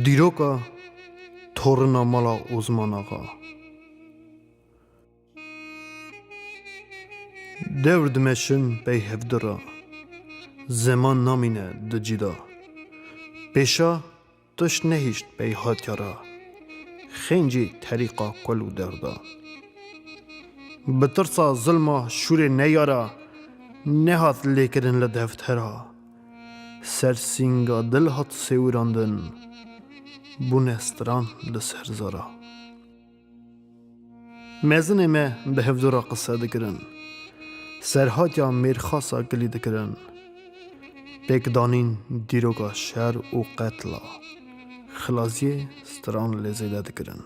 دیروکا تورنا مالا عثمان آقا دور دمشن بی هفدرا زمان نامینه دجیدا پیشا تش نهیشت بی هاتیارا خنجی طریقا کلو دردا بترسا ظلما شور نیارا نهات لیکرن لدفترا سرسینگا دل هات سیوراندن بونستران لسرزارا مزن ما به هفدرا قصه دکرن سرهاتیا میرخاسا گلی دکرن بکدانین دیروگا شهر و قتلا خلازی ستران لزیده دکرن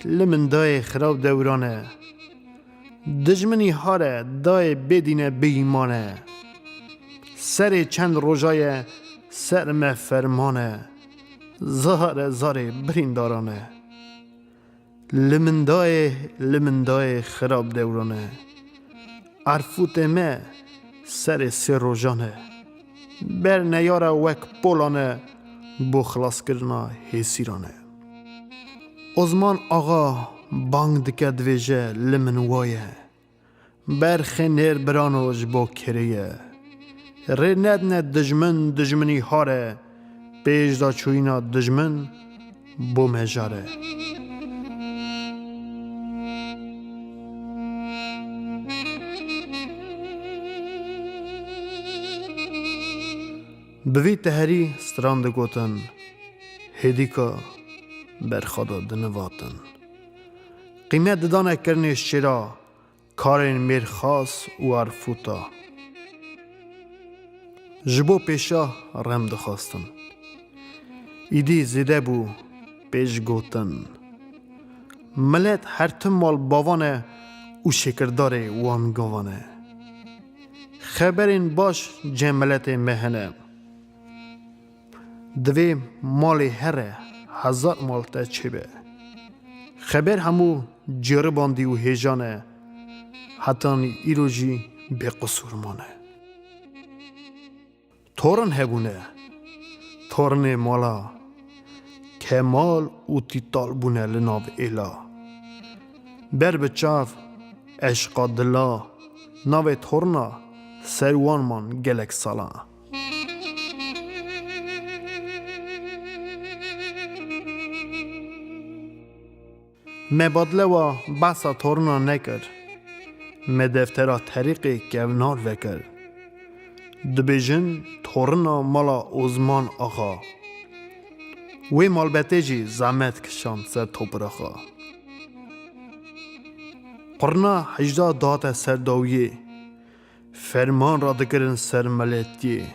لمن دای خراب دورانه دجمنی هاره دای بدینه بیمانه سر چند روژای سرم فرمانه زاره بریندارانه لمن دای خراب دورانه عرفوت ما سر سی روژانه بر نیاره وک پولانه بو خلاص کرنا هیسیرانه عثمان آقا بانگ دکه دویجه لمن وایه برخی نیر برانوش با کریه ری ند دجمنی هاره پیش دا چوینا دجمن بو مجاره بوی تهری ستران دگوتن هدیکا برخدا دنواتن قیمت دانه کرنش چرا کارین میر خاص و عرفوتا جبو پیشا رم دخواستن ایدی زیده بو پیش گوتن ملت هر تمال باوانه و شکرداره وان گوانه خبرین باش جملت مهنه دوی مالی هره 1000 مال تا چیبه خبر همو جره باندی و هیجانه حتی ایروژی به قصور مانه تورن هبونه تورن مالا کمال و تیتال بونه لناو ایلا بر بچاف عشقا دلا ناو تورنا سروان من گلک سالا مبادله و بسا تورنا نکر مدفترا طریقی گونار وکر دبیجن تورنا مالا عثمان آقا وی مالبته جی زحمت کشان سر توپرخا قرنا 18 دات سرداویه فرمان را دکرن سر ملتیه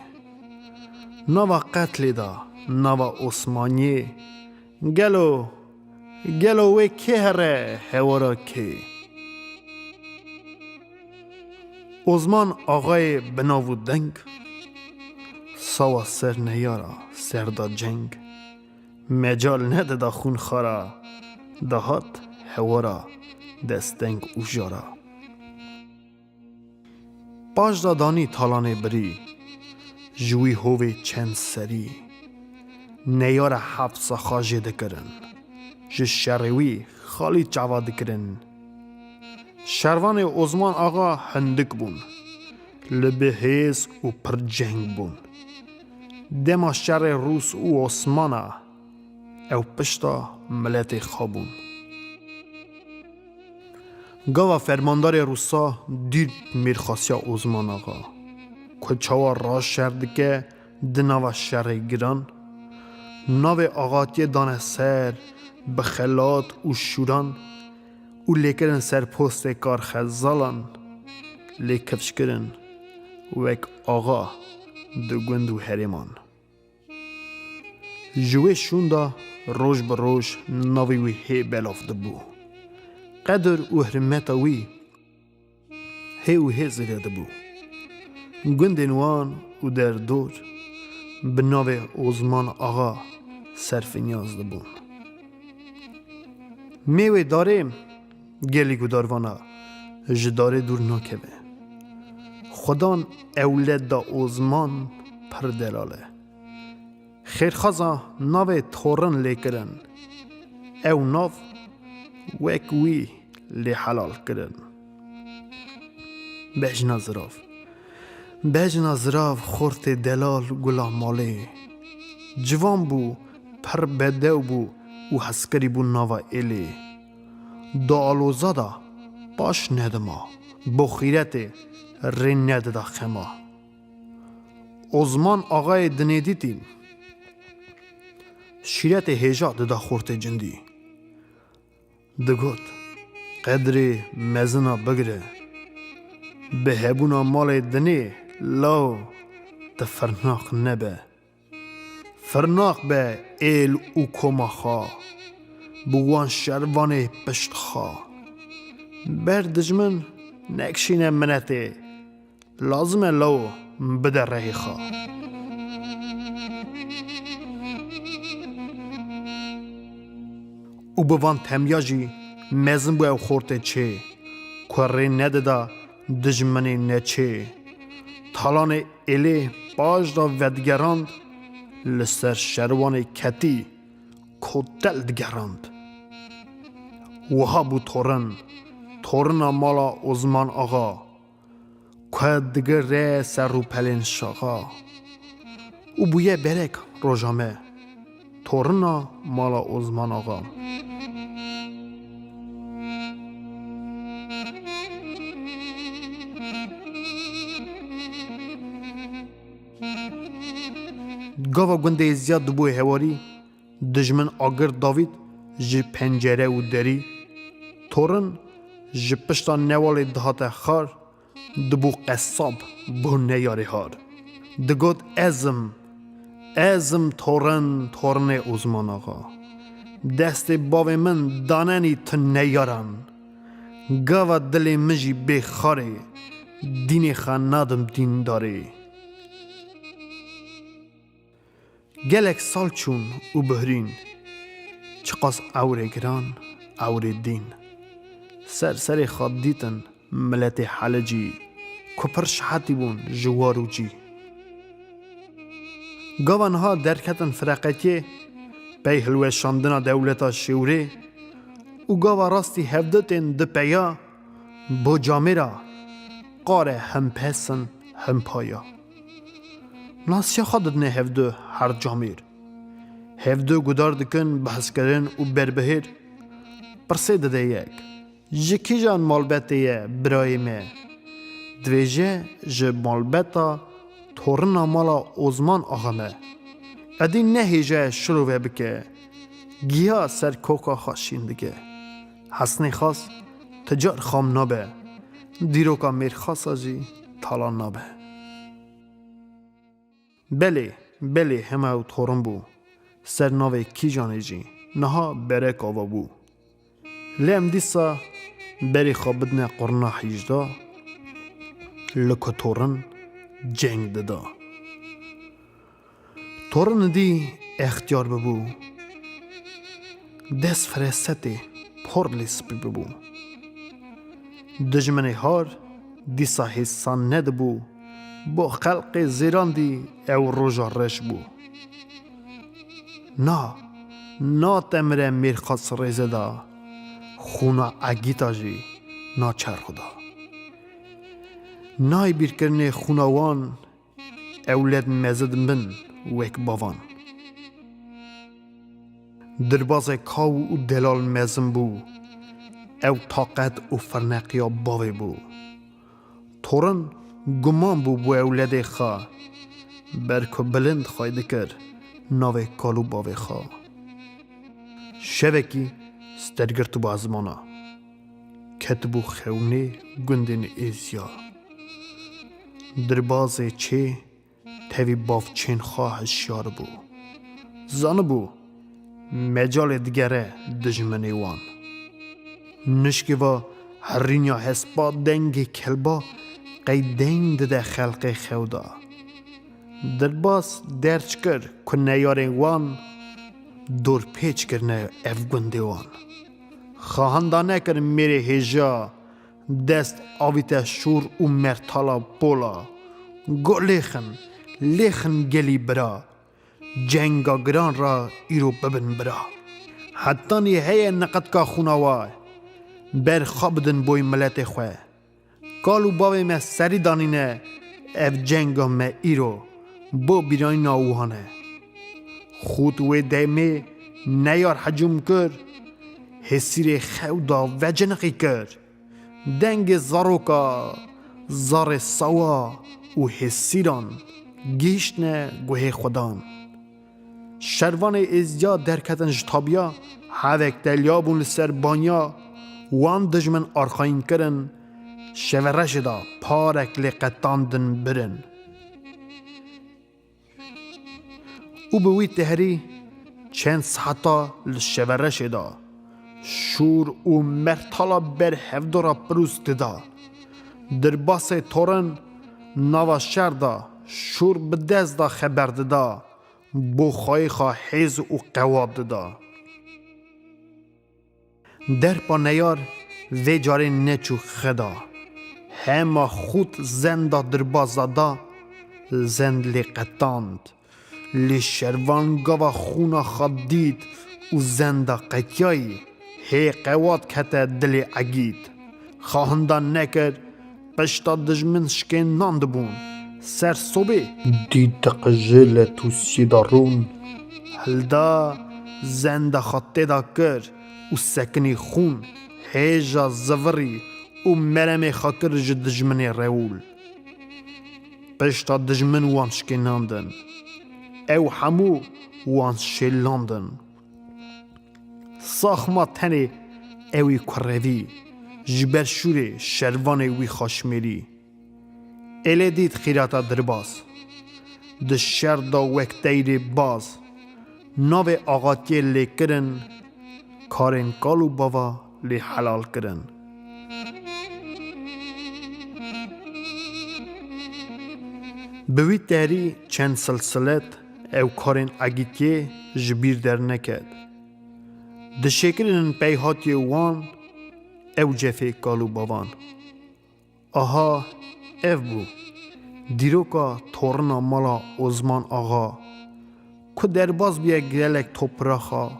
نوا قتل دا نوا عثمانیه گلو وی که هره هورا که عثمان آقای بناو دنگ سوا سر نیارا سردا جنگ مجال نده دا خون خارا دهات هورا دستنگ او جارا پاش دادانی تالانه بری جوی هوی چند سری نیار حفظ خاجه دکرن جه شروی خالی چوا دکرن شروان عثمان آقا هندک بون لبه هیز و پر جنگ بون دما شر روس و عثمانا او پشتا ملت خوابون گاوا فرماندار روسا دید میرخاسیا عثمان آقا کچاوا را شرد که دناوا شر گران ناو آقاتی دانه سر بخلات و شوران و لیکرن سر پوست کار خزالان لیکفش کرن وک آقا دو گند و هریمان جوه شوندا روش به روش ناوی وی هی بلافده بو قدر و حرمت وی هی و هی زیده بو گند نوان و در دور به ناو عثمان آقا صرف نیاز بون میوه داریم گلی گداروانا جداره دور ناکبه خدان اولاد دا عثمان پر دلاله خیرخوازا ناو تورن لیکرن او ناو وکوی لی حلال کرن بجنا زراف خورت دلال گلا ماله جوان بو پر بدو بو و هسکری بو ناو ایلی دا آلوزادا باش ندما با خیرت ری نددا خما ازمان آقای دنیدیتین شیرت هیجا ددا خورت جندی دگوت قدر مزنا بگره به هبونا مال دنی لاو تفرناق نبه فرناق به ایل او کما خوا بوان شروان پشت خوا بر دجمن نکشینه منته لازمه لاو بده رهی خوا او بوان تمیاجی مزن بو او خورته چه کوری نددا دجمنی نچه تالان ایلی باج دا ودگراند لسر شروان کتی کتل دگراند وها بو تورن مالا ازمان آقا که دگر ره سر رو پلین شاقا او بویه برک روژامه تورن مالا ازمان آقا گاوا گنده زیاد دبو هواری دجمن آگر داوید جی پنجره و دری تورن جی پشتا نوال دهات خار دبو قصاب بو نیاری هار دگود ازم تورن ازمان آقا دست باوی من داننی تو نیارن گاوا دل مجی بخاره دین خان نادم دین داره گلک سال چون او بهرین چقاس اوره گران اوره دین سر خواد دیتن ملت حلجی کپرش حتی بون جوارو جی گاوانها درکتن فرقتی پی هلوه شاندنا دولتا شوره او گاوا راستی هفدتن دپیا با جامرا قاره هم پسن هم پایا ناسیا خودت نه هفدو هر جامیر هفدو گدار دکن بحث کردن و بربهیر پرسه دده یک جکی جان مالبته برای می دویجه جه مالبتا تورنا مالا ازمان آغمه ادی نهیجه شروع بکه گیا سر کوکا خاشین دگه حسنی خاص تجار خام نابه دیروکا میر خاص آجی تالان نابه بله همه او تورن بو سر ناوه کی جانه جی نها برک آوا بو لیم دیسا بری خوابدن قرنا حیجدا لکو تورن جنگ ددا تورن دی اختیار ببو دست فرسته پر لیسپی ببو دجمنی هار دیسا حسان ندبو با خلق زیران دی او روژا رش بو نا تمره میرخاص ریزه دا خونا اگیتا جی نا چرخ دا نای بیر کرنه خوناوان اولاد مزد من ویک باوان درباز کاو و دلال مزم بو او طاقت و فرنقیا باوی بو تورن گمان بو بو اولاد خوا برکو بلند خواهی کر ناوی کالو باوی خوا شوکی سترگرتو با ازمانا کتبو خونه گندین ایزیا درباز چه تاوی باف چین خواه شیار بو زانه بو مجال دیگره دجمنی وان نشکی و هرینیا حسبا دنگ کلبا قیدین ده خلق خودا درباز درچ کر که نیارین وان دور پیچ کرنه افگنده وان خواهندانه کر میره هجا دست آویت شور و مرتالا بولا گلیخن لیخن گلی برا جنگا گران را ایرو ببن برا حتی نیه نقد کا خوناوا بر خابدن بوی ملت خواه کالو باوی ما سری دانینه اف جنگا ما ایرو بو بیرانی ناوهانه خود و دیمه نیار حجوم کر حسیر خودا و جنقی کر دنگ زاروکا زار سوا و حسیران گیشنه گوه خودان شروان ازیا درکتن جتابیا هاوک دلیابون لسر بانیا وان دجمن آرخاین کرن شورش دا پارک لقتاندن برن او بوی تهری چند ساعتا لشورش دا شور و مرتالا بر هفدورا پروست دا در باس تورن نوا شر دا شور بدز دا خبر دا بو خواهی حیز و قواد دا در پا نیار وی جاره نچو خدا همه خود زنده در بازادا زند لی قطاند لی شروان گوا خونا خود دید و زنده قطیایی هی قواد کته دلی عگید خواهندان نکر پشتا دجمن شکن ناند بون سر صبح دید قجل توسی دارون هلدا زنده خطه دا کر و سکنی خون هیجا زوری و مرم خاکر دجمن رول پشتا دجمن وان شکناندن او همو وان شلاندن ساخما تنه اوی کروی جبر شوره شروان وی خاشمیری اله دید خیراتا درباز ده شر دا وقتیر باز ناو آغاتی لی کرن کارن کالو باوا لی حلال کرن بوی تهری چند سلسلت او کارن اگیتیه جبیر در نکد ده شکرن پیهاتی وان او جفه کالو باوان آها او بو دیروکا تورنا مالا عزمان آغا که درباز بیا گلک توپراخا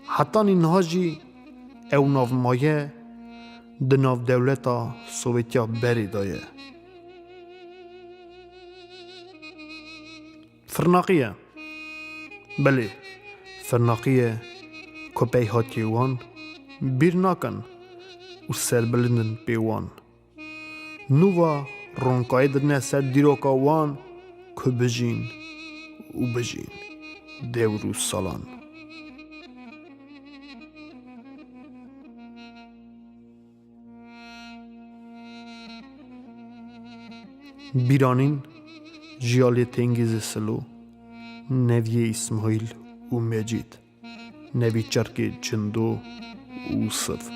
حتی اینها جی او ناو مایه ده ناو دولتا سوویتیا بری دایه فرناقیه بله فرناقیه که پیهاتی وان بیر ناکن و سر بلندن پیوان نووا رونکای درنه سر دیروکا وان که بجین و بجین دیورو سالان بیرانین جیالی تنگیز سلو نوی اسماعیل و مجید نوی چرک چندو و صف